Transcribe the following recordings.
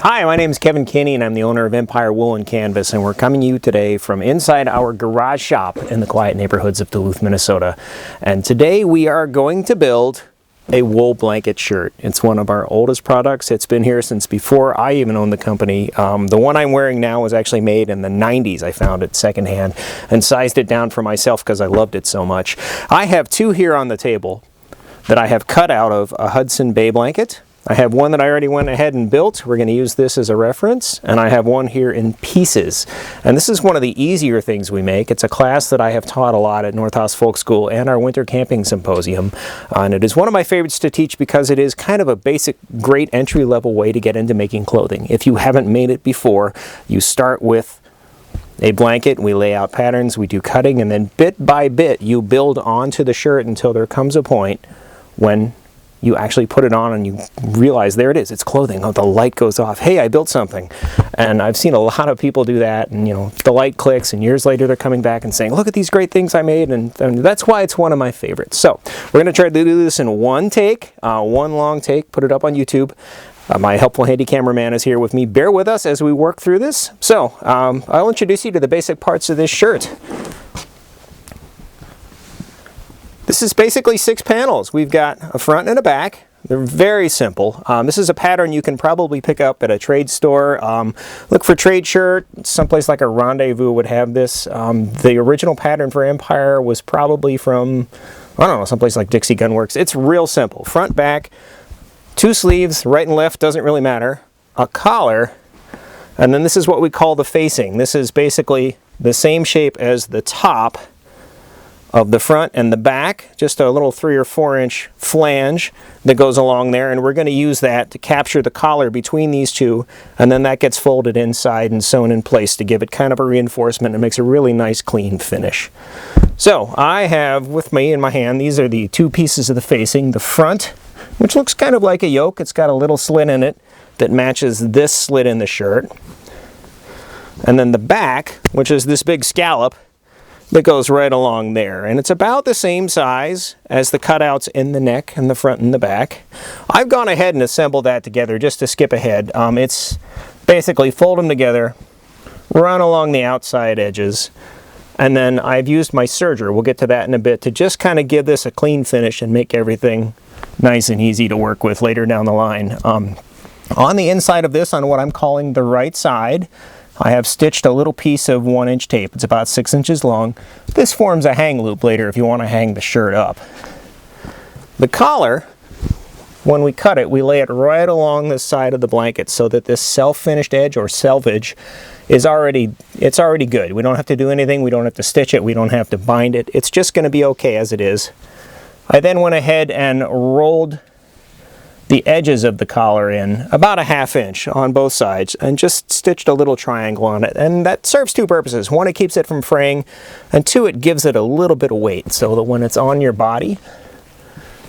Hi, my name is Kevin Kinney and I'm the owner of Empire Wool and Canvas, and we're coming to you today from inside our garage shop in the quiet neighborhoods of Duluth, Minnesota. And today we are going to build a wool blanket shirt. It's one of our oldest products. It's been here since before I even owned the company. The one I'm wearing now was actually made in the 90s. I found it secondhand and sized it down for myself because I loved it so much. I have two here on the table that I have cut out of a Hudson Bay blanket. I have one that I already went ahead and built. We're going to use this as a reference, and I have one here in pieces. And this is one of the easier things we make. It's a class that I have taught a lot at Northhouse Folk School and our Winter Camping Symposium. And it is one of my favorites to teach because it is kind of a basic, great entry-level way to get into making clothing. If you haven't made it before, you start with a blanket, we lay out patterns, we do cutting, and then bit by bit you build onto the shirt until there comes a point when you actually put it on and you realize there it is, it's clothing. Oh, the light goes off. Hey, I built something. And I've seen a lot of people do that, and the light clicks, and years later they're coming back and saying, look at these great things I made, and that's why it's one of my favorites. So we're going to try to do this in one take, one long take, put it up on YouTube. My helpful handy cameraman is here with me. Bear with us as we work through this. So I'll introduce you to the basic parts of this shirt. This is basically 6 panels. We've got a front and a back. They're very simple. This is a pattern you can probably pick up at a trade store. Look for trade shirt. Someplace like a Rendezvous would have this. The original pattern for Empire was probably from, I don't know, someplace like Dixie Gun Works. It's real simple. Front, back, 2 sleeves, right and left, doesn't really matter. A collar, and then this is what we call the facing. This is basically the same shape as the top of the front and the back, just a little 3 or 4 inch flange that goes along there, and we're going to use that to capture the collar between these two, and then that gets folded inside and sewn in place to give it kind of a reinforcement. It makes a really nice clean finish. So I have with me in my hand, these are the 2 pieces of the facing. The front, which looks kind of like a yoke, it's got a little slit in it that matches this slit in the shirt, and then the back, which is this big scallop that goes right along there, and it's about the same size as the cutouts in the neck and the front and the back. I've gone ahead and assembled that together just to skip ahead. It's basically fold them together, run along the outside edges, and then I've used my serger, we'll get to that in a bit, to just kind of give this a clean finish and make everything nice and easy to work with later down the line. On the inside of this, on what I'm calling the right side, I have stitched a little piece of 1 inch tape. It's about 6 inches long. This forms a hang loop later if you want to hang the shirt up. The collar, when we cut it, we lay it right along the side of the blanket so that this self-finished edge or selvage is already good. We don't have to do anything. We don't have to stitch it. We don't have to bind it. It's just going to be okay as it is. I then went ahead and rolled the edges of the collar in about a 1/2 inch on both sides and just stitched a little triangle on it, and that serves 2 purposes. 1, it keeps it from fraying, and 2, it gives it a little bit of weight so that when it's on your body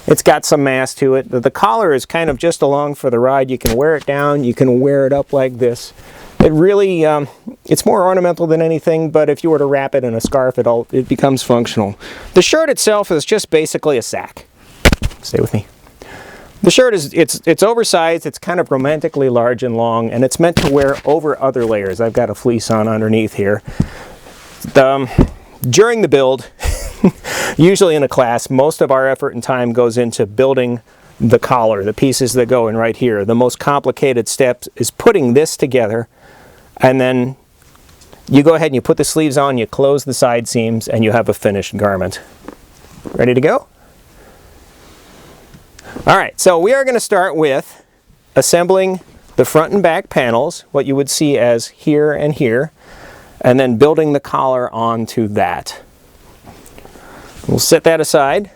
it's got some mass to it. The collar is kind of just along for the ride. You can wear it down, you can wear it up like this. It really, it's more ornamental than anything, but if you were to wrap it in a scarf it becomes functional. The shirt itself is just basically a sack. Stay with me. The shirt is, it's oversized, it's kind of romantically large and long, and it's meant to wear over other layers. I've got a fleece on underneath here. During the build, usually in a class, most of our effort and time goes into building the collar, the pieces that go in right here. The most complicated step is putting this together, and then you go ahead and you put the sleeves on, you close the side seams, and you have a finished garment. Ready to go? Alright, so we are going to start with assembling the front and back panels, what you would see as here and here, and then building the collar onto that. We'll set that aside.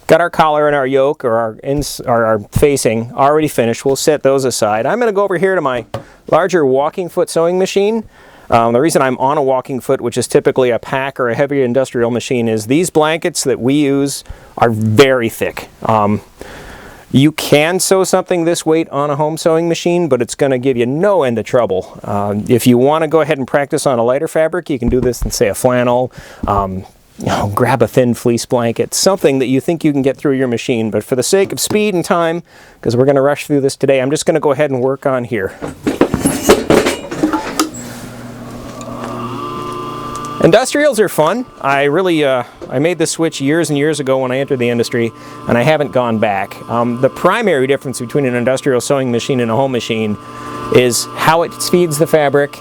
Got our collar and our yoke, or our facing, already finished. We'll set those aside. I'm going to go over here to my larger walking foot sewing machine. The reason I'm on a walking foot, which is typically a pack or a heavy industrial machine, is these blankets that we use are very thick. You can sew something this weight on a home sewing machine, but it's going to give you no end of trouble. If you want to go ahead and practice on a lighter fabric, you can do this in, say, a flannel. grab a thin fleece blanket, something that you think you can get through your machine. But for the sake of speed and time, because we're going to rush through this today, I'm just going to go ahead and work on here. Industrials are fun. I made this switch years and years ago when I entered the industry, and I haven't gone back. The primary difference between an industrial sewing machine and a home machine is how it feeds the fabric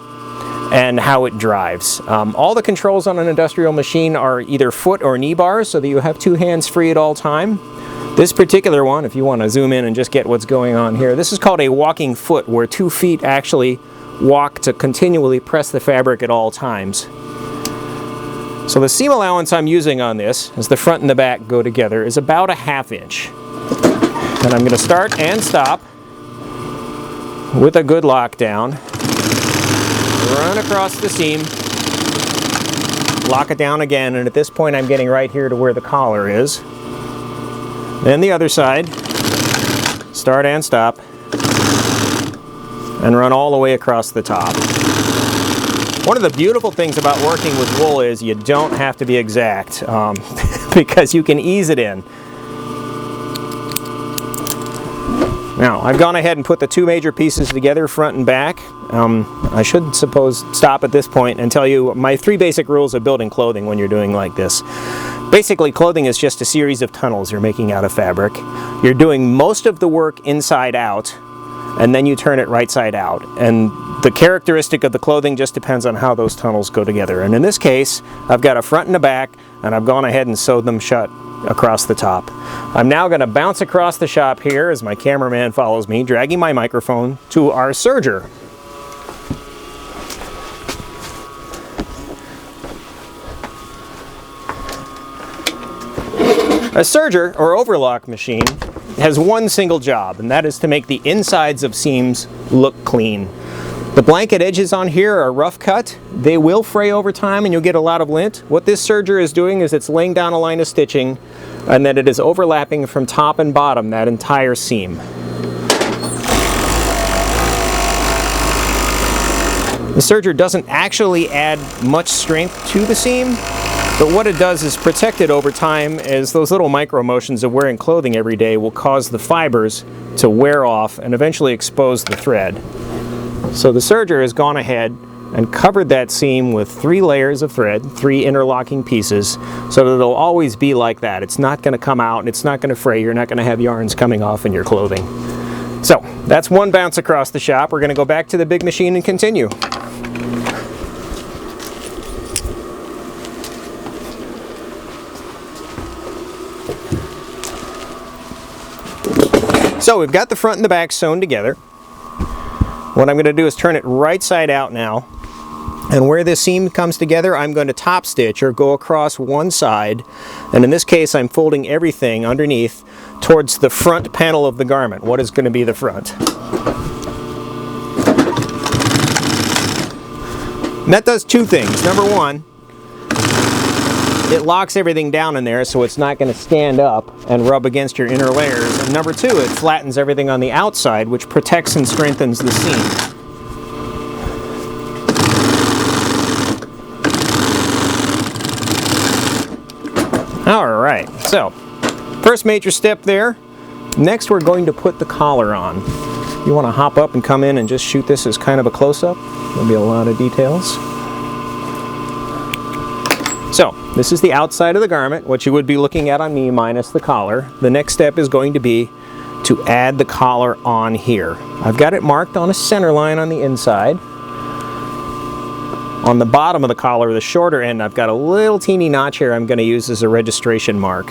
and how it drives. All the controls on an industrial machine are either foot or knee bars, so that you have two hands free at all time. This particular one, if you want to zoom in and just get what's going on here, this is called a walking foot, where 2 feet actually walk to continually press the fabric at all times. So the seam allowance I'm using on this, as the front and the back go together, is about a 1/2 inch. And I'm going to start and stop with a good lockdown. Run across the seam, lock it down again, and at this point I'm getting right here to where the collar is. Then the other side, start and stop, and run all the way across the top. One of the beautiful things about working with wool is you don't have to be exact, because you can ease it in. Now, I've gone ahead and put the two major pieces together, front and back. I should stop at this point and tell you my 3 basic rules of building clothing when you're doing like this. Basically, clothing is just a series of tunnels you're making out of fabric. You're doing most of the work inside out, and then you turn it right side out. And the characteristic of the clothing just depends on how those tunnels go together. And in this case, I've got a front and a back, and I've gone ahead and sewed them shut across the top. I'm now going to bounce across the shop here as my cameraman follows me, dragging my microphone to our serger. A serger, or overlock machine, has one single job, and that is to make the insides of seams look clean. The blanket edges on here are rough cut. They will fray over time and you'll get a lot of lint. What this serger is doing is it's laying down a line of stitching, and then it is overlapping from top and bottom that entire seam. The serger doesn't actually add much strength to the seam, but what it does is protect it over time, as those little micro motions of wearing clothing every day will cause the fibers to wear off and eventually expose the thread. So the serger has gone ahead and covered that seam with 3 layers of thread, 3 interlocking pieces, so that it'll always be like that. It's not going to come out, and it's not going to fray. You're not going to have yarns coming off in your clothing. So that's one bounce across the shop. We're going to go back to the big machine and continue. So we've got the front and the back sewn together. What I'm going to do is turn it right side out now, and where this seam comes together, I'm going to top stitch or go across one side, and in this case I'm folding everything underneath towards the front panel of the garment, what is going to be the front. And that does 2 things. Number 1, it locks everything down in there so it's not going to stand up and rub against your inner layers. And number 2, it flattens everything on the outside, which protects and strengthens the seam. Alright, so first major step there. Next we're going to put the collar on. You want to hop up and come in and just shoot this as kind of a close-up. There'll be a lot of details. So, this is the outside of the garment, what you would be looking at on me minus the collar. The next step is going to be to add the collar on here. I've got it marked on a center line on the inside. On the bottom of the collar, the shorter end, I've got a little teeny notch here I'm going to use as a registration mark.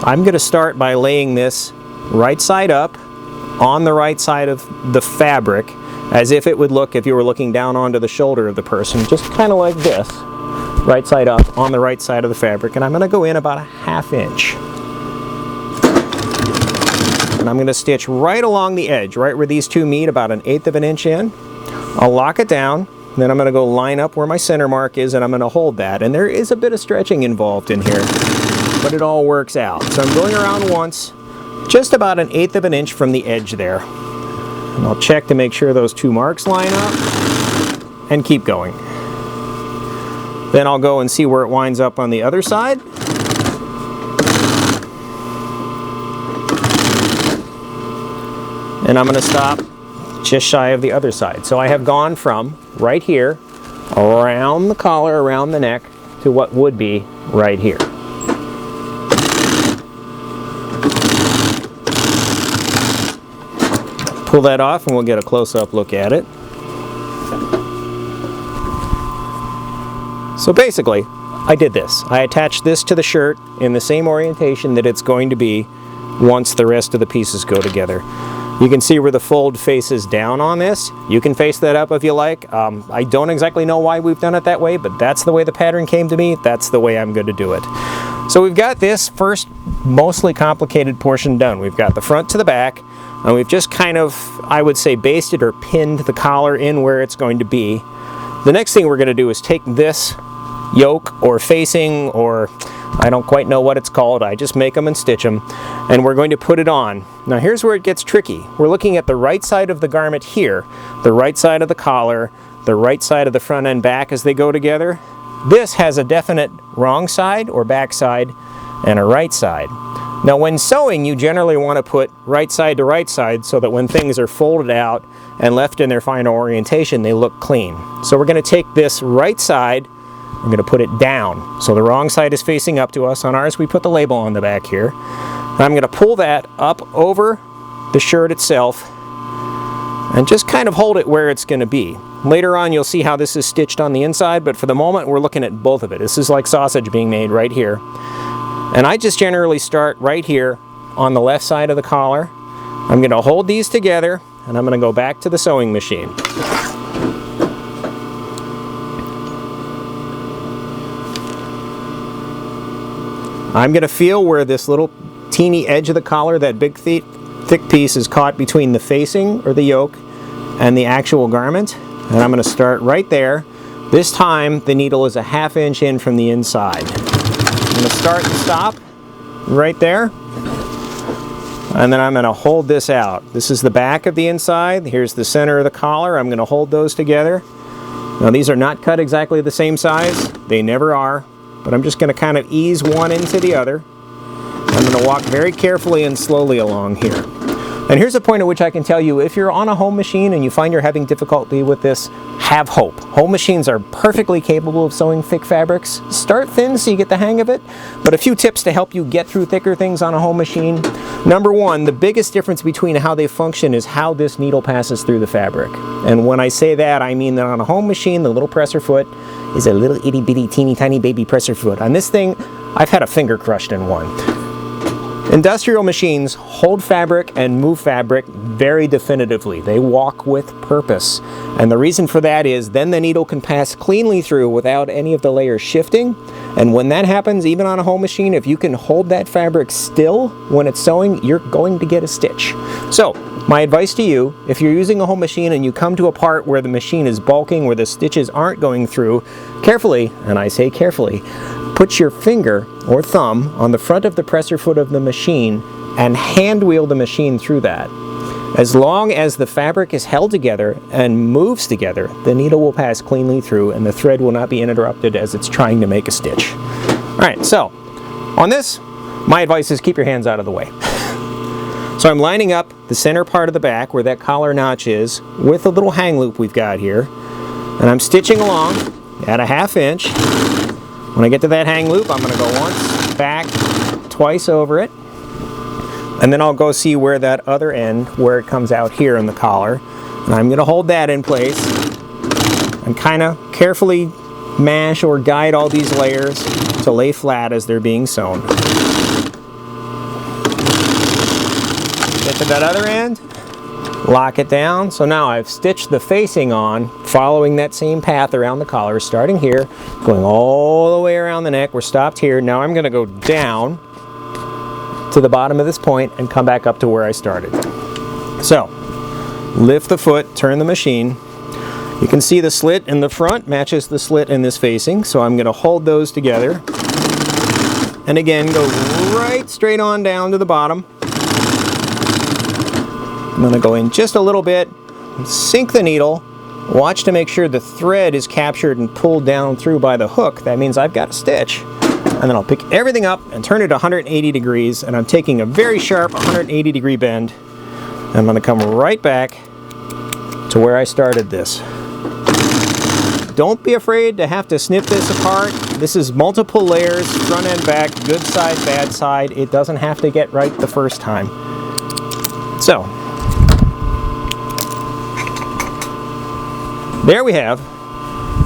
I'm going to start by laying this right side up on the right side of the fabric, as if it would look if you were looking down onto the shoulder of the person, just kind of like this. Right side up on the right side of the fabric, and I'm going to go in about a 1/2 inch. And I'm going to stitch right along the edge, right where these two meet, about 1/8 of an inch in. I'll lock it down, then I'm going to go line up where my center mark is, and I'm going to hold that. And there is a bit of stretching involved in here, but it all works out. So I'm going around once, just about 1/8 of an inch from the edge there. And I'll check to make sure those two marks line up, and keep going. Then I'll go and see where it winds up on the other side. And I'm going to stop just shy of the other side. So I have gone from right here, around the collar, around the neck, to what would be right here. Pull that off and we'll get a close-up look at it. So basically, I did this. I attached this to the shirt in the same orientation that it's going to be once the rest of the pieces go together. You can see where the fold faces down on this. You can face that up if you like. I don't exactly know why we've done it that way, but that's the way the pattern came to me. That's the way I'm going to do it. So we've got this first mostly complicated portion done. We've got the front to the back, and we've just kind of, I would say, basted or pinned the collar in where it's going to be. The next thing we're going to do is take this yoke or facing, or I don't quite know what it's called, I just make them and stitch them, and we're going to put it on. Now here's where it gets tricky. We're looking at the right side of the garment here, the right side of the collar, the right side of the front and back as they go together. This has a definite wrong side or back side and a right side. Now when sewing, you generally want to put right side to right side so that when things are folded out and left in their final orientation, they look clean. So we're going to take this right side, I'm going to put it down. So the wrong side is facing up to us. On ours, we put the label on the back here. And I'm going to pull that up over the shirt itself and just kind of hold it where it's going to be. Later on, you'll see how this is stitched on the inside, but for the moment, we're looking at both of it. This is like sausage being made right here. And I just generally start right here on the left side of the collar. I'm going to hold these together, and I'm going to go back to the sewing machine. I'm going to feel where this little teeny edge of the collar, that big thick piece, is caught between the facing or the yoke and the actual garment. And I'm going to start right there. This time the needle is a ½ inch in from the inside. I'm going to start and stop right there. And then I'm going to hold this out. This is the back of the inside. Here's the center of the collar. I'm going to hold those together. Now these are not cut exactly the same size. They never are. But I'm just going to kind of ease one into the other. I'm going to walk very carefully and slowly along here. And here's a point at which I can tell you, if you're on a home machine and you find you're having difficulty with this, have hope. Home machines are perfectly capable of sewing thick fabrics. Start thin so you get the hang of it, but a few tips to help you get through thicker things on a home machine. Number one, the biggest difference between how they function is how this needle passes through the fabric. And when I say that, I mean that on a home machine, the little presser foot is a little itty bitty teeny tiny baby presser foot. On this thing, I've had a finger crushed in one. Industrial machines hold fabric and move fabric very definitively. They walk with purpose. And the reason for that is then the needle can pass cleanly through without any of the layers shifting. And when that happens, even on a home machine, if you can hold that fabric still when it's sewing, you're going to get a stitch. So, my advice to you, if you're using a home machine and you come to a part where the machine is bulking, where the stitches aren't going through, carefully, and I say carefully, put your finger or thumb on the front of the presser foot of the machine and hand wheel the machine through that. As long as the fabric is held together and moves together, the needle will pass cleanly through and the thread will not be interrupted as it's trying to make a stitch. Alright, so on this, my advice is keep your hands out of the way. So I'm lining up the center part of the back where that collar notch is with the little hang loop we've got here, and I'm stitching along at a ½ inch. When I get to that hang loop, I'm going to go once back, twice over it, and then I'll go see where that other end, where it comes out here in the collar, and I'm going to hold that in place and kind of carefully mash or guide all these layers to lay flat as they're being sewn. Get to that other end, lock it down. So now I've stitched the facing on, following that same path around the collar, starting here, going all the way around the neck. We're stopped here. Now I'm going to go down to the bottom of this point and come back up to where I started. So, lift the foot, turn the machine. You can see the slit in the front matches the slit in this facing, so I'm going to hold those together. And again, go right straight on down to the bottom. I'm going to go in just a little bit, sink the needle, watch to make sure the thread is captured and pulled down through by the hook. That means I've got a stitch. And then I'll pick everything up and turn it 180 degrees, and I'm taking a very sharp 180 degree bend. And I'm going to come right back to where I started this. Don't be afraid to have to snip this apart. This is multiple layers, front and back, good side, bad side. It doesn't have to get right the first time. So, there we have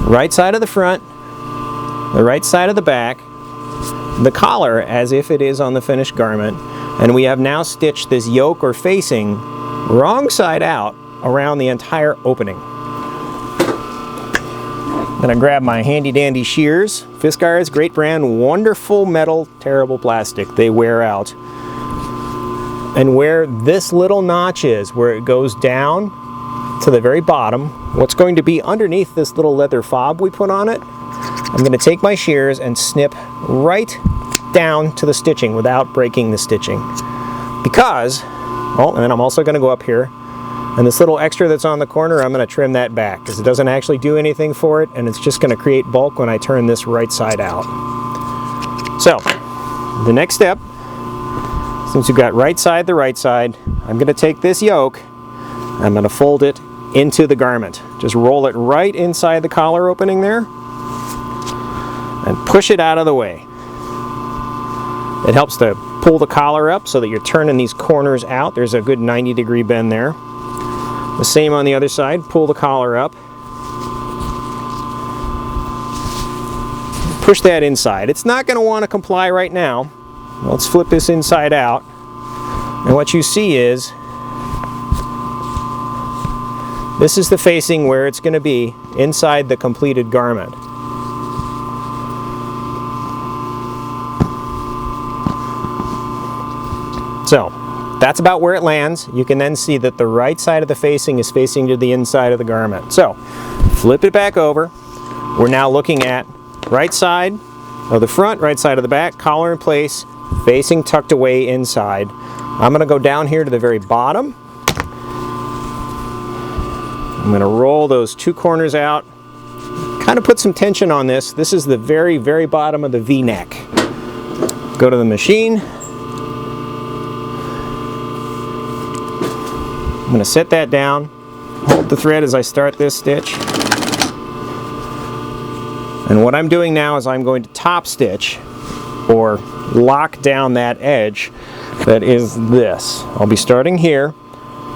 right side of the front, the right side of the back, the collar as if it is on the finished garment, and we have now stitched this yoke or facing wrong side out around the entire opening. I'm going to grab my handy dandy shears. Fiskars, great brand, wonderful metal, terrible plastic. They wear out. And where this little notch is, where it goes down to the very bottom, what's going to be underneath this little leather fob we put on it, I'm going to take my shears and snip right down to the stitching without breaking the stitching. Because, oh, and then I'm also going to go up here, and this little extra that's on the corner, I'm going to trim that back because it doesn't actually do anything for it, and it's just going to create bulk when I turn this right side out. So, the next step, since you've got right side the right side, I'm going to take this yoke, I'm going to fold it into the garment. Just roll it right inside the collar opening there, and push it out of the way. It helps to pull the collar up so that you're turning these corners out. There's a good 90 degree bend there. The same on the other side, pull the collar up. Push that inside. It's not going to want to comply right now. Let's flip this inside out. And what you see is, this is the facing where it's going to be inside the completed garment. So, that's about where it lands. You can then see that the right side of the facing is facing to the inside of the garment. So, flip it back over. We're now looking at right side of the front, right side of the back, collar in place, facing tucked away inside. I'm going to go down here to the very bottom. I'm going to roll those two corners out. Kind of put some tension on this. This is the very, very bottom of the V-neck. Go to the machine. I'm going to set that down, hold the thread as I start this stitch. And what I'm doing now is I'm going to top stitch or lock down that edge that is this. I'll be starting here,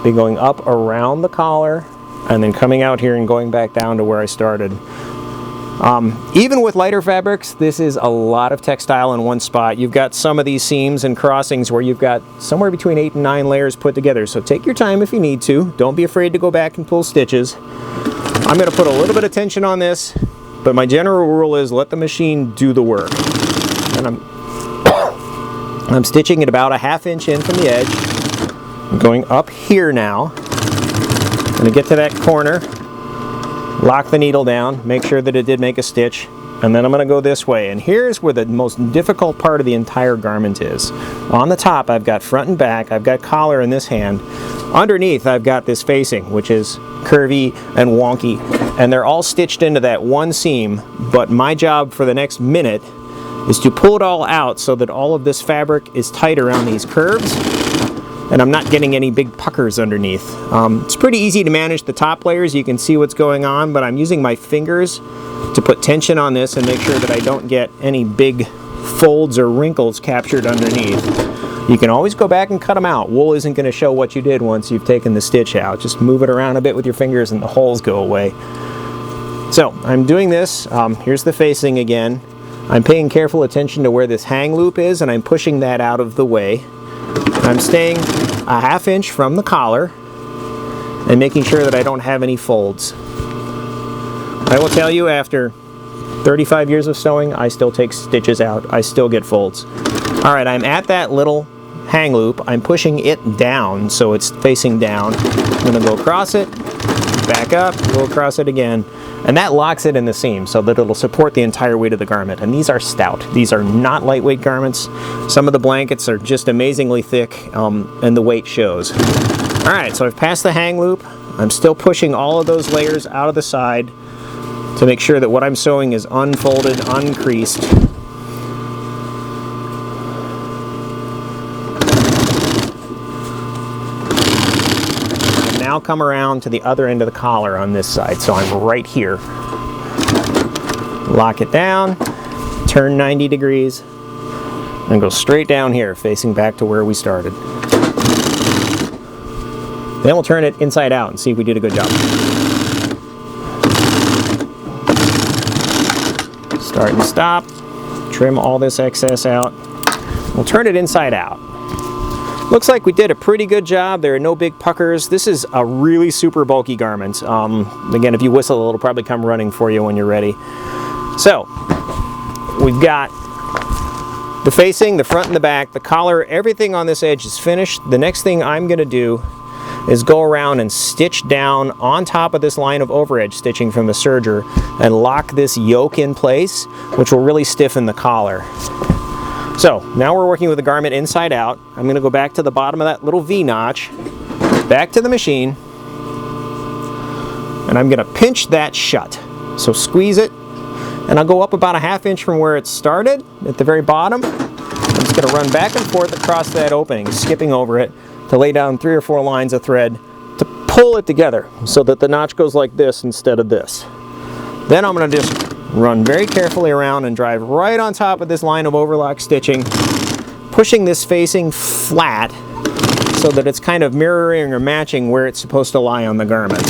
be going up around the collar, and then coming out here and going back down to where I started. Even with lighter fabrics, this is a lot of textile in one spot. You've got some of these seams and crossings where you've got somewhere between 8 and 9 layers put together. So take your time if you need to. Don't be afraid to go back and pull stitches. I'm going to put a little bit of tension on this, but my general rule is let the machine do the work. And I'm stitching it about a ½ inch in from the edge. I'm going up here now. I'm going to get to that corner. Lock the needle down, make sure that it did make a stitch, and then I'm going to go this way. And here's where the most difficult part of the entire garment is. On the top, I've got front and back, I've got collar in this hand. Underneath, I've got this facing, which is curvy and wonky, and they're all stitched into that one seam, but my job for the next minute is to pull it all out so that all of this fabric is tight around these curves, and I'm not getting any big puckers underneath. It's pretty easy to manage the top layers. You can see what's going on, but I'm using my fingers to put tension on this and make sure that I don't get any big folds or wrinkles captured underneath. You can always go back and cut them out. Wool isn't going to show what you did once you've taken the stitch out. Just move it around a bit with your fingers and the holes go away. So I'm doing this. Here's the facing again. I'm paying careful attention to where this hang loop is, and I'm pushing that out of the way. I'm staying a ½ inch from the collar and making sure that I don't have any folds. I will tell you, after 35 years of sewing, I still take stitches out. I still get folds. Alright, I'm at that little hang loop. I'm pushing it down so it's facing down. I'm going to go across it, back up, go across it again. And that locks it in the seam so that it'll support the entire weight of the garment. And these are stout. These are not lightweight garments. Some of the blankets are just amazingly thick, and the weight shows. Alright, so I've passed the hang loop. I'm still pushing all of those layers out of the side to make sure that what I'm sewing is unfolded, uncreased. And now come around to the other end of the collar on this side, so I'm right here. Lock it down, turn 90 degrees, and go straight down here, facing back to where we started. Then we'll turn it inside out and see if we did a good job. Start and stop, trim all this excess out. We'll turn it inside out. Looks like we did a pretty good job. There are no big puckers. This is a really super bulky garment. Again, if you whistle, it'll probably come running for you when you're ready. So, we've got the facing, the front and the back, the collar, everything on this edge is finished. The next thing I'm going to do is go around and stitch down on top of this line of overedge stitching from the serger and lock this yoke in place, which will really stiffen the collar. So now we're working with the garment inside out. I'm going to go back to the bottom of that little V-notch, back to the machine, and I'm going to pinch that shut. So squeeze it, and I'll go up about a ½ inch from where it started at the very bottom. I'm just going to run back and forth across that opening, skipping over it, to lay down 3 or 4 lines of thread to pull it together so that the notch goes like this instead of this. Then I'm going to just run very carefully around and drive right on top of this line of overlock stitching, pushing this facing flat so that it's kind of mirroring or matching where it's supposed to lie on the garment.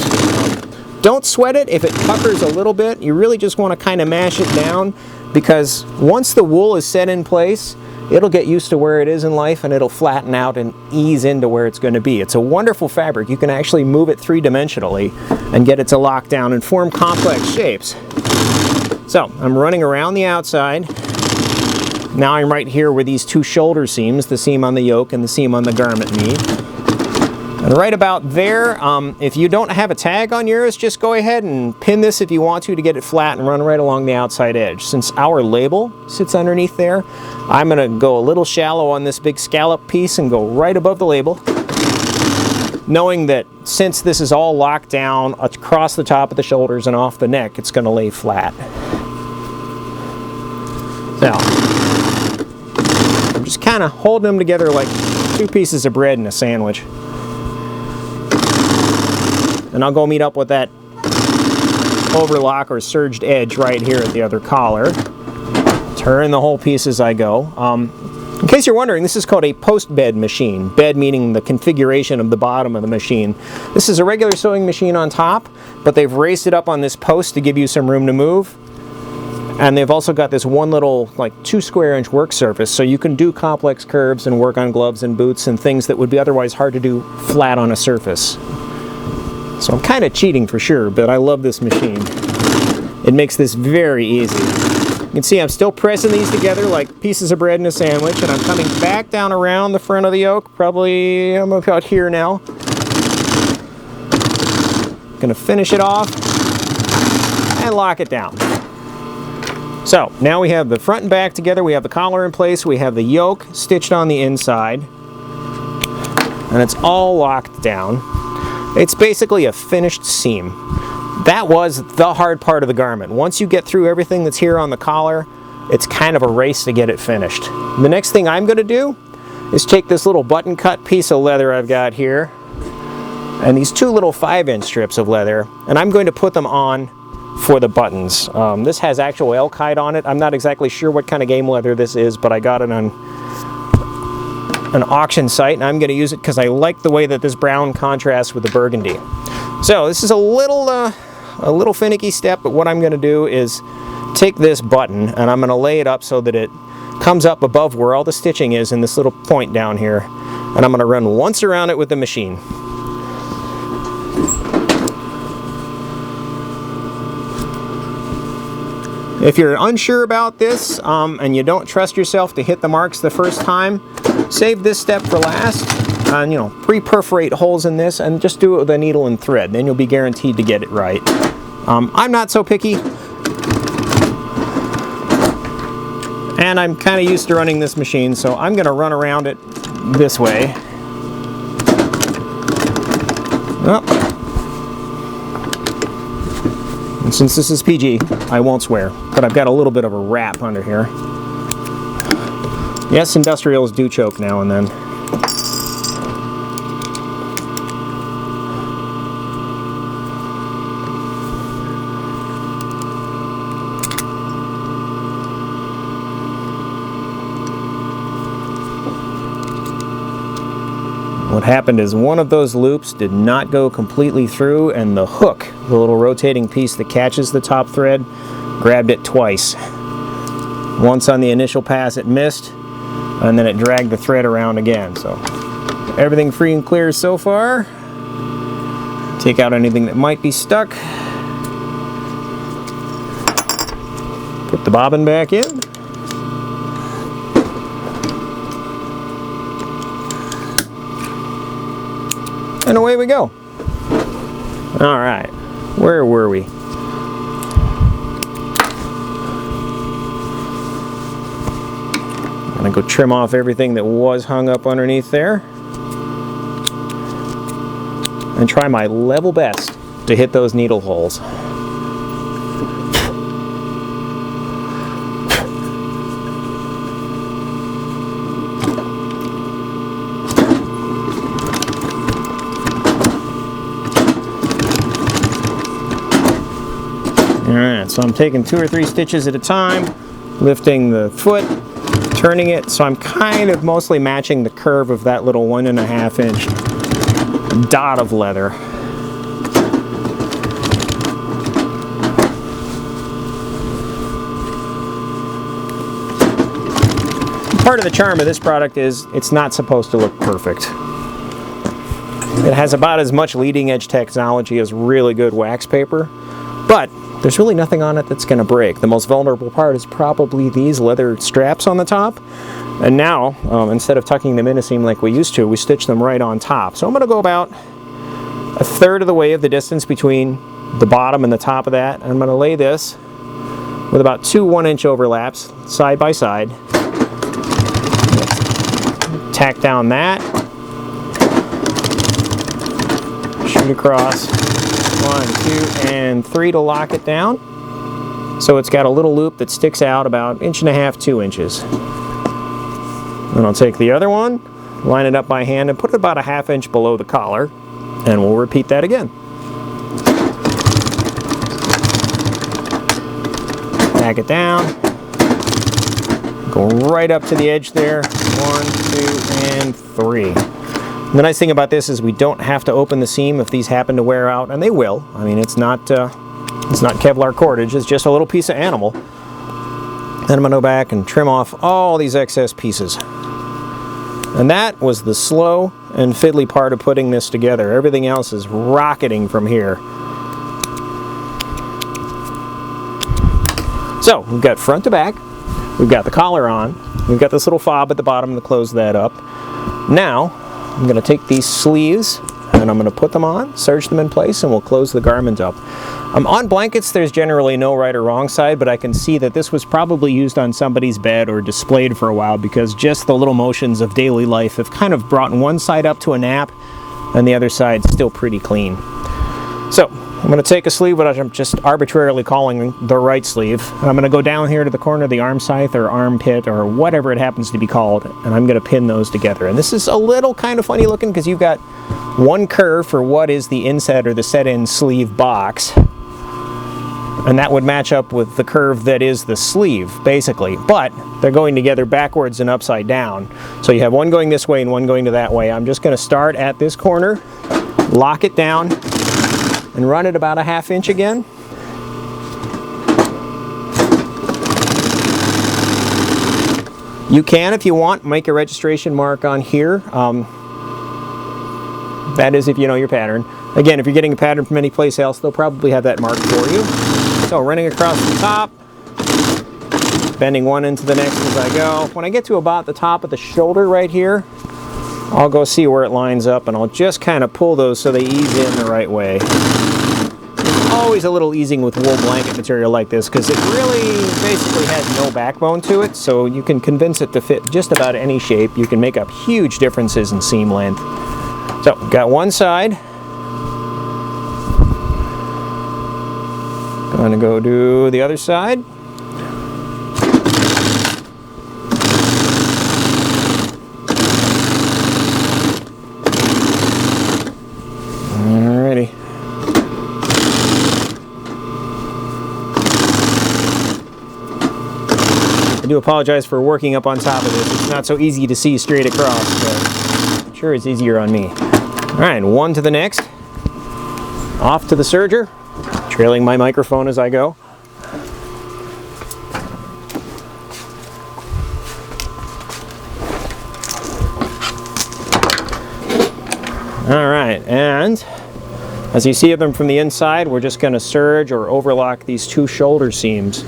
Don't sweat it if it puckers a little bit. You really just want to kind of mash it down, because once the wool is set in place, it'll get used to where it is in life and it'll flatten out and ease into where it's going to be. It's a wonderful fabric. You can actually move it 3-dimensionally and get it to lock down and form complex shapes. So I'm running around the outside. Now I'm right here where these 2 shoulder seams, the seam on the yoke and the seam on the garment, meet. And right about there, if you don't have a tag on yours, just go ahead and pin this if you want to get it flat and run right along the outside edge. Since our label sits underneath there, I'm going to go a little shallow on this big scallop piece and go right above the label, knowing that since this is all locked down across the top of the shoulders and off the neck, it's going to lay flat. Now, I'm just kind of holding them together like 2 pieces of bread in a sandwich. And I'll go meet up with that overlock or surged edge right here at the other collar. Turn the whole piece as I go. In case you're wondering, this is called a post bed machine. Bed meaning the configuration of the bottom of the machine. This is a regular sewing machine on top, but they've raised it up on this post to give you some room to move. And they've also got this one little, like 2 square inch work surface, so you can do complex curves and work on gloves and boots and things that would be otherwise hard to do flat on a surface. So I'm kind of cheating for sure, but I love this machine. It makes this very easy. You can see I'm still pressing these together like pieces of bread in a sandwich, and I'm coming back down around the front of the yoke. Probably, I'm about here now. Gonna finish it off and lock it down. So now we have the front and back together, we have the collar in place, we have the yoke stitched on the inside, and it's all locked down. It's basically a finished seam. That was the hard part of the garment. Once you get through everything that's here on the collar, it's kind of a race to get it finished. The next thing I'm going to do is take this little button cut piece of leather I've got here and these 2 little 5-inch strips of leather, and I'm going to put them on for the buttons. This has actual elk hide on it. I'm not exactly sure what kind of game leather this is, but I got it on an auction site, and I'm going to use it because I like the way that this brown contrasts with the burgundy. So this is a little finicky step, but what I'm going to do is take this button and I'm going to lay it up so that it comes up above where all the stitching is in this little point down here, and I'm going to run once around it with the machine. If you're unsure about this and you don't trust yourself to hit the marks the first time, save this step for last. And pre-perforate holes in this and just do it with a needle and thread. Then you'll be guaranteed to get it right. I'm not so picky. And I'm kind of used to running this machine, so I'm going to run around it this way. Oh, And since this is PG, I won't swear, but I've got a little bit of a wrap under here. Yes, industrials do choke now and then. What happened is one of those loops did not go completely through, and the hook, the little rotating piece that catches the top thread, grabbed it twice. Once on the initial pass it missed, and then it dragged the thread around again. So everything free and clear so far. Take out anything that might be stuck. Put the bobbin back in. And away we go. All right, where were we? I'm gonna go trim off everything that was hung up underneath there and try my level best to hit those needle holes. Alright, so I'm taking 2 or 3 stitches at a time, lifting the foot, turning it, so I'm kind of mostly matching the curve of that little 1.5 inch dot of leather. Part of the charm of this product is it's not supposed to look perfect. It has about as much leading edge technology as really good wax paper, but there's really nothing on it that's going to break. The most vulnerable part is probably these leather straps on the top. And now, instead of tucking them in a seam like we used to, we stitch them right on top. So I'm going to go about 1/3 of the way of the distance between the bottom and the top of that. And I'm going to lay this with about 2 1-inch overlaps side by side. Tack down that. Shoot across. 1, 2, and 3 to lock it down. So it's got a little loop that sticks out about 1.5 to 2 inches. Then I'll take the other one, line it up by hand, and put it about 1/2 inch below the collar, and we'll repeat that again. Tack it down. Go right up to the edge there. 1, 2, and 3. The nice thing about this is we don't have to open the seam if these happen to wear out, and they will. I mean, it's not Kevlar cordage, it's just a little piece of animal. Then I'm going to go back and trim off all these excess pieces. And that was the slow and fiddly part of putting this together. Everything else is rocketing from here. So, we've got front to back, we've got the collar on, we've got this little fob at the bottom to close that up. Now, I'm going to take these sleeves and I'm going to put them on, serge them in place, and we'll close the garment up. On blankets, there's generally no right or wrong side, but I can see that this was probably used on somebody's bed or displayed for a while because just the little motions of daily life have kind of brought one side up to a nap and the other side still pretty clean. So, I'm going to take a sleeve, what I'm just arbitrarily calling the right sleeve, and I'm going to go down here to the corner of the arm scythe or armpit or whatever it happens to be called, and I'm going to pin those together. And this is a little kind of funny looking because you've got one curve for what is the inset or the set-in sleeve box, and that would match up with the curve that is the sleeve, basically. But they're going together backwards and upside down. So you have one going this way and one going to that way. I'm just going to start at this corner, lock it down, and run it about 1/2 inch again. You can, if you want, make a registration mark on here. That is if you know your pattern. Again, if you're getting a pattern from any place else, they'll probably have that marked for you. So running across the top, bending one end to the next as I go. When I get to about the top of the shoulder right here, I'll go see where it lines up, and I'll just kind of pull those so they ease in the right way. There's always a little easing with wool blanket material like this because it really basically has no backbone to it, so you can convince it to fit just about any shape. You can make up huge differences in seam length. So, got one side. I'm gonna go do the other side. Alrighty. I do apologize for working up on top of this. It's not so easy to see straight across, but I'm sure it's easier on me. Alright, one to the next. Off to the serger, trailing my microphone as I go. Alright, and as you see them from the inside, we're just going to serge or overlock these two shoulder seams.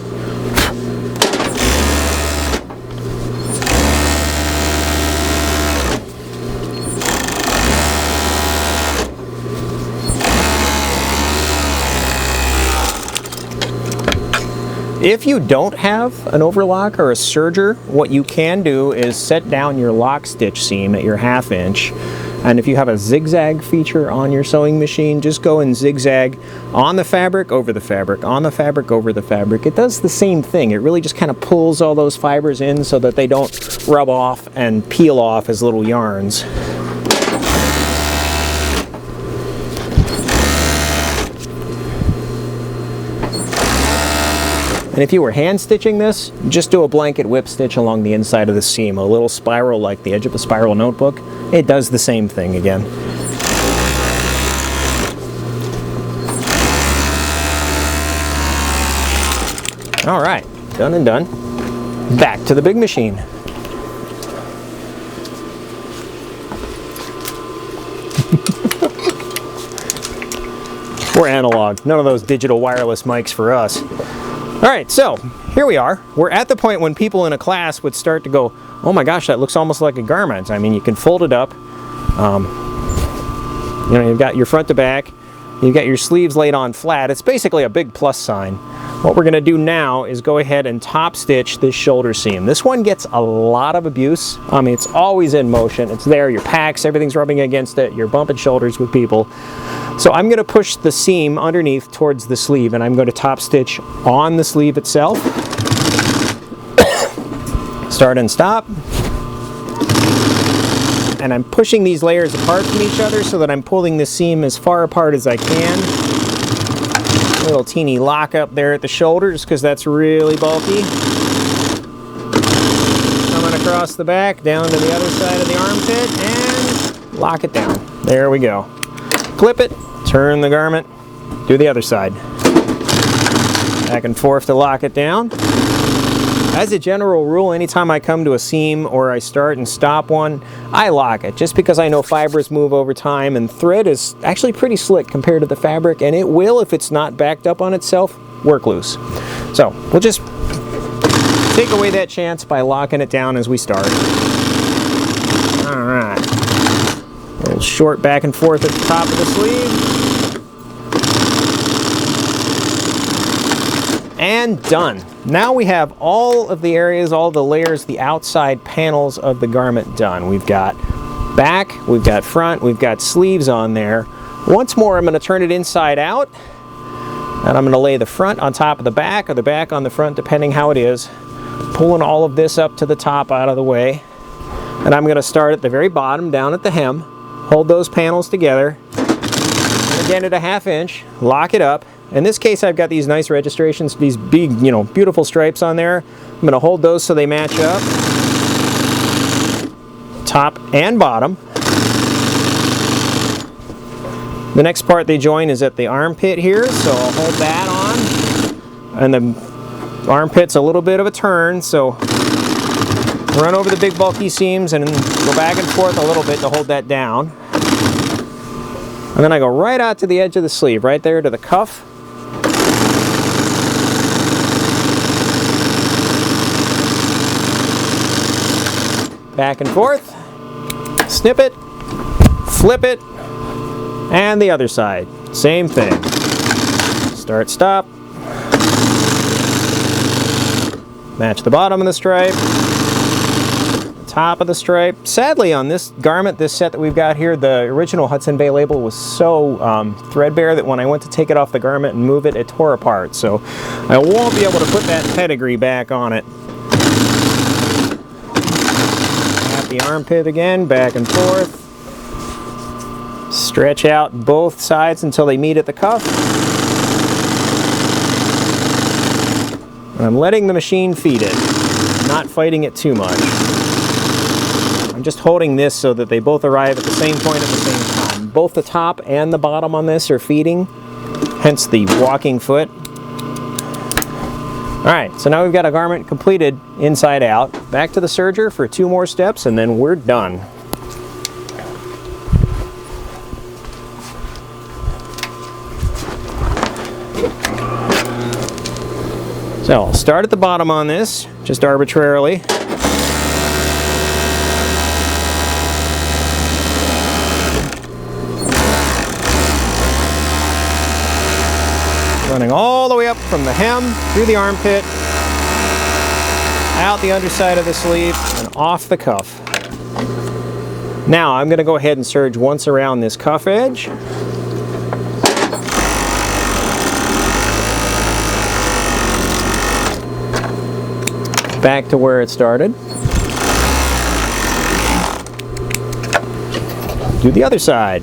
If you don't have an overlock or a serger, what you can do is set down your lock stitch seam at your 1/2 inch. And if you have a zigzag feature on your sewing machine, just go and zigzag on the fabric, over the fabric, on the fabric, over the fabric. It does the same thing. It really just kind of pulls all those fibers in so that they don't rub off and peel off as little yarns. And if you were hand stitching this, just do a blanket whip stitch along the inside of the seam, a little spiral like the edge of a spiral notebook. It does the same thing again. All right, done and done. Back to the big machine. We're analog, none of those digital wireless mics for us. All right, so here we are. We're at the point when people in a class would start to go, oh my gosh, that looks almost like a garment. I mean, you can fold it up. You know, you've got your front to back. You've got your sleeves laid on flat. It's basically a big plus sign. What we're going to do now is go ahead and top stitch this shoulder seam. This one gets a lot of abuse. I mean, it's always in motion. It's there, your packs, everything's rubbing against it. You're bumping shoulders with people. So I'm going to push the seam underneath towards the sleeve, and I'm going to top stitch on the sleeve itself. Start and stop. And I'm pushing these layers apart from each other so that I'm pulling the seam as far apart as I can. A little teeny lock up there at the shoulder just because that's really bulky. Coming across the back, down to the other side of the armpit, and lock it down. There we go. Clip it, turn the garment, do the other side. Back and forth to lock it down. As a general rule, anytime I come to a seam or I start and stop one, I lock it, just because I know fibers move over time, and thread is actually pretty slick compared to the fabric, and it will, if it's not backed up on itself, work loose. So we'll just take away that chance by locking it down as we start. All right. A little short back and forth at the top of the sleeve. And done. Now we have all of the areas, all the layers, the outside panels of the garment done. We've got back, we've got front, we've got sleeves on there. Once more, I'm going to turn it inside out, and I'm going to lay the front on top of the back, or the back on the front, depending how it is, pulling all of this up to the top out of the way. And I'm going to start at the very bottom, down at the hem, hold those panels together, and again at a 1/2 inch, lock it up. In this case, I've got these nice registrations, these big, you know, beautiful stripes on there. I'm going to hold those so they match up, top and bottom. The next part they join is at the armpit here, so I'll hold that on. And the armpit's a little bit of a turn, so run over the big bulky seams and go back and forth a little bit to hold that down. And then I go right out to the edge of the sleeve, right there to the cuff. Back and forth, snip it, flip it, and the other side. Same thing. Start, stop. Match the bottom of the stripe. top of the stripe. Sadly, on this garment, this set that we've got here, the original Hudson Bay label was so threadbare that when I went to take it off the garment and move it, it tore apart. So I won't be able to put that pedigree back on it. At the armpit again, back and forth. Stretch out both sides until they meet at the cuff. And I'm letting the machine feed it, not fighting it too much. I'm just holding this so that they both arrive at the same point at the same time. Both the top and the bottom on this are feeding, hence the walking foot. Alright, so now we've got a garment completed inside out. Back to the serger for 2 more steps and then we're done. So I'll start at the bottom on this, just arbitrarily. Running all the way up from the hem, through the armpit, out the underside of the sleeve, and off the cuff. Now I'm going to go ahead and serge once around this cuff edge. Back to where it started. Do the other side.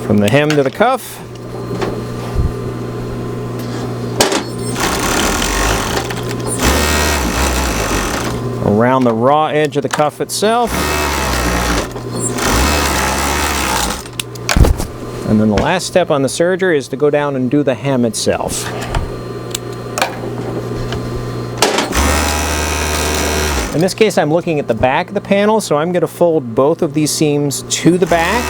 From the hem to the cuff. Around the raw edge of the cuff itself. And then the last step on the serger is to go down and do the hem itself. In this case, I'm looking at the back of the panel, so I'm going to fold both of these seams to the back.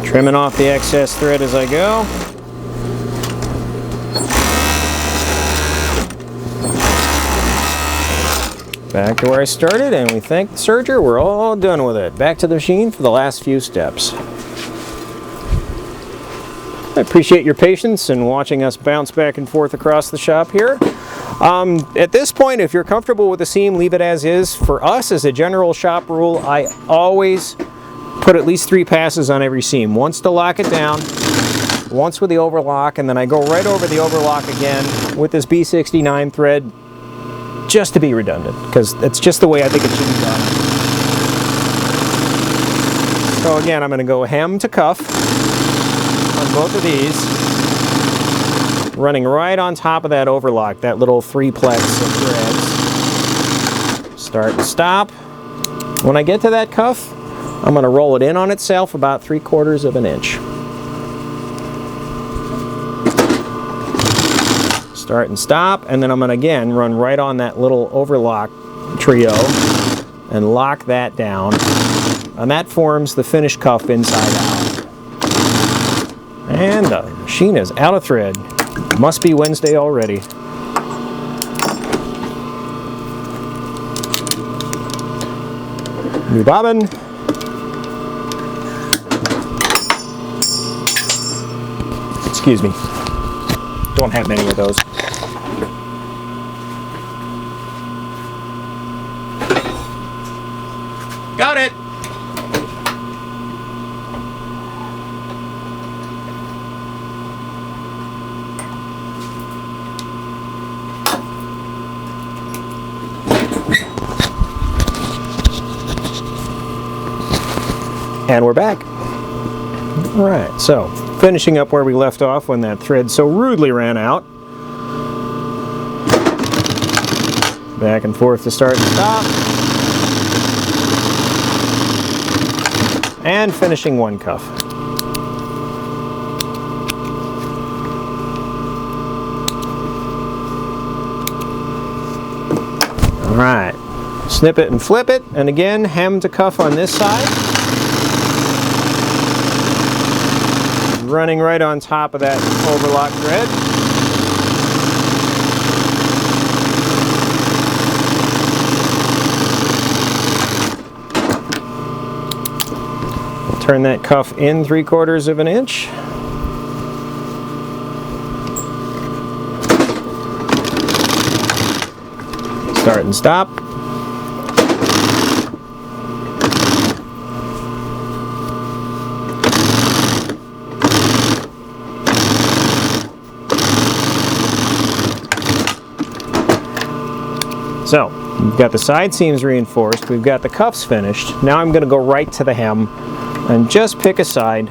Trimming off the excess thread as I go. Back to where I started, and we thank the serger. We're all done with it. Back to the machine for the last few steps. I appreciate your patience in watching us bounce back and forth across the shop here. At this point, if you're comfortable with the seam, leave it as is. For us, as a general shop rule, I always put at least 3 passes on every seam. Once to lock it down, once with the overlock, and then I go right over the overlock again with this B69 thread, just to be redundant, because it's just the way I think it should be done. So again, I'm going to go hem to cuff on both of these, running right on top of that overlock, that little 3-plex of threads. Start and stop. When I get to that cuff, I'm going to roll it in on itself about 3/4 of an inch. Start and stop, and then I'm going to again run right on that little overlock trio and lock that down. And that forms the finished cuff inside out. And the machine is out of thread. Must be Wednesday already. New bobbin. Excuse me. Don't have many of those. Got it! And we're back. All right, so finishing up where we left off when that thread so rudely ran out. Back and forth to start and stop. And finishing one cuff. All right, Snip it and flip it, and again, hem to cuff on this side. Running right on top of that overlock thread. Turn that cuff in 3/4 of an inch. Start and stop. So, we've got the side seams reinforced, we've got the cuffs finished. Now I'm going to go right to the hem and just pick a side.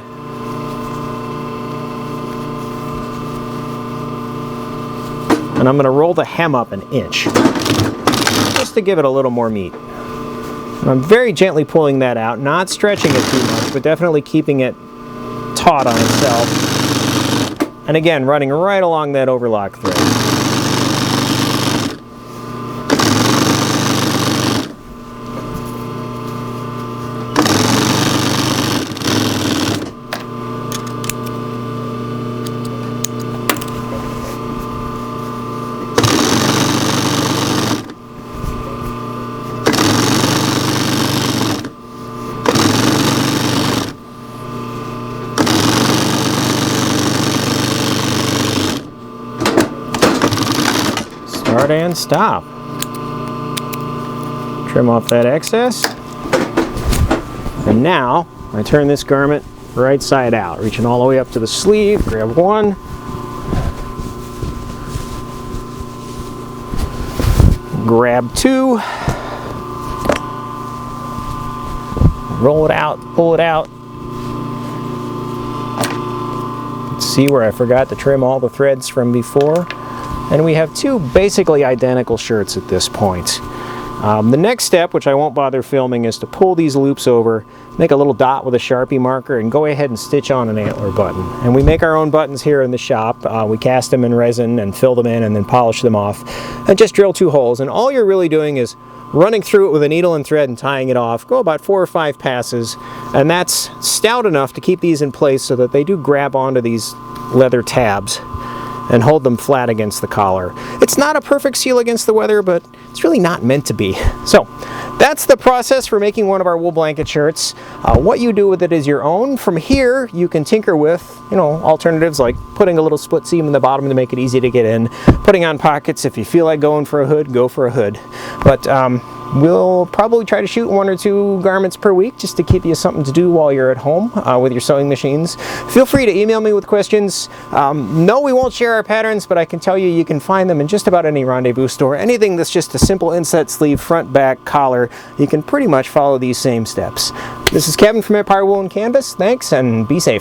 And I'm going to roll the hem up an inch, just to give it a little more meat. And I'm very gently pulling that out, not stretching it too much, but definitely keeping it taut on itself. And again, running right along that overlock thread. Start and stop. Trim off that excess. And now I turn this garment right side out, reaching all the way up to the sleeve. Grab one. Grab two. Roll it out, pull it out. See where I forgot to trim all the threads from before. And we have two basically identical shirts at this point. The next step, which I won't bother filming, is to pull these loops over, make a little dot with a Sharpie marker, and go ahead and stitch on an antler button. And we make our own buttons here in the shop. We cast them in resin and fill them in and then polish them off. And just drill 2 holes. And all you're really doing is running through it with a needle and thread and tying it off. Go about 4 or 5 passes. And that's stout enough to keep these in place so that they do grab onto these leather tabs and hold them flat against the collar. It's not a perfect seal against the weather, but it's really not meant to be. So that's the process for making one of our wool blanket shirts. What you do with it is your own. From here, you can tinker with, alternatives like putting a little split seam in the bottom to make it easy to get in, putting on pockets. If you feel like going for a hood, go for a hood. But we'll probably try to shoot 1 or 2 garments per week just to give you something to do while you're at home with your sewing machines. Feel free to email me with questions. No, we won't share our patterns, but I can tell you you can find them in just about any rendezvous store. Anything that's just a simple inset sleeve, front, back, collar, you can pretty much follow these same steps. This is Kevin from Empire Wool and Canvas. Thanks, and be safe.